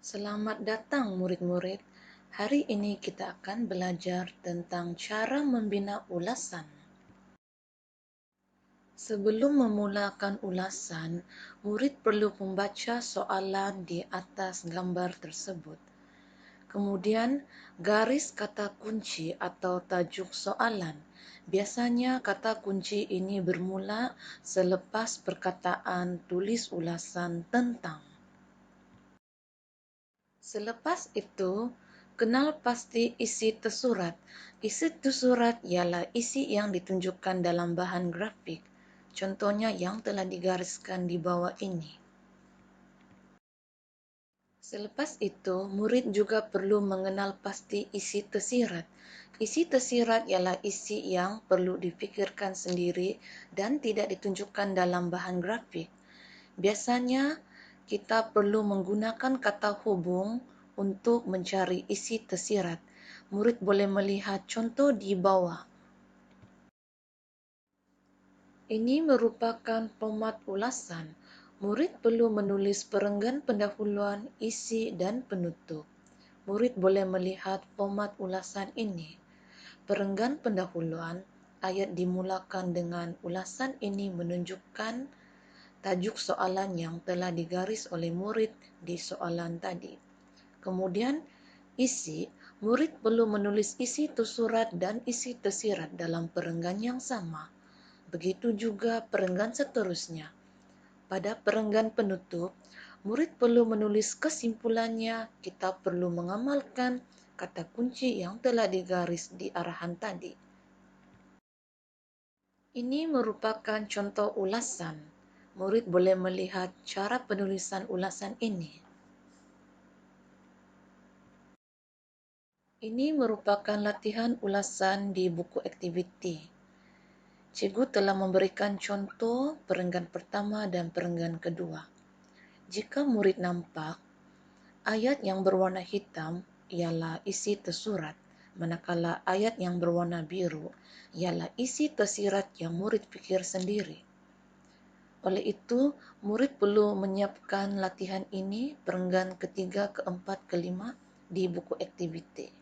Selamat datang murid-murid. Hari ini kita akan belajar tentang cara membina ulasan. Sebelum memulakan ulasan, murid perlu membaca soalan di atas gambar tersebut. Kemudian, garis kata kunci atau tajuk soalan. Biasanya kata kunci ini bermula selepas perkataan tulis ulasan tentang. Selepas itu, kenal pasti isi tersurat. Isi tersurat ialah isi yang ditunjukkan dalam bahan grafik. Contohnya yang telah digariskan di bawah ini. Selepas itu, murid juga perlu mengenal pasti isi tersirat. Isi tersirat ialah isi yang perlu dipikirkan sendiri dan tidak ditunjukkan dalam bahan grafik. Biasanya, kita perlu menggunakan kata hubung untuk mencari isi tersirat. Murid boleh melihat contoh di bawah. Ini merupakan format ulasan. Murid perlu menulis perenggan pendahuluan, isi, dan penutup. Murid boleh melihat format ulasan ini. Perenggan pendahuluan, ayat dimulakan dengan ulasan ini menunjukkan tajuk soalan yang telah digaris oleh murid di soalan tadi. Kemudian, isi, murid perlu menulis isi tersurat dan isi tersirat dalam perenggan yang sama. Begitu juga perenggan seterusnya. Pada perenggan penutup, murid perlu menulis kesimpulannya. Kita perlu mengamalkan kata kunci yang telah digaris di arahan tadi. Ini merupakan contoh ulasan. Murid boleh melihat cara penulisan ulasan ini. Ini merupakan latihan ulasan di buku aktiviti. Cikgu telah memberikan contoh perenggan pertama dan perenggan kedua. Jika murid nampak, ayat yang berwarna hitam ialah isi tersurat, manakala ayat yang berwarna biru ialah isi tersirat yang murid fikir sendiri. Oleh itu, murid perlu menyiapkan latihan ini perenggan ketiga, keempat, kelima di buku aktiviti.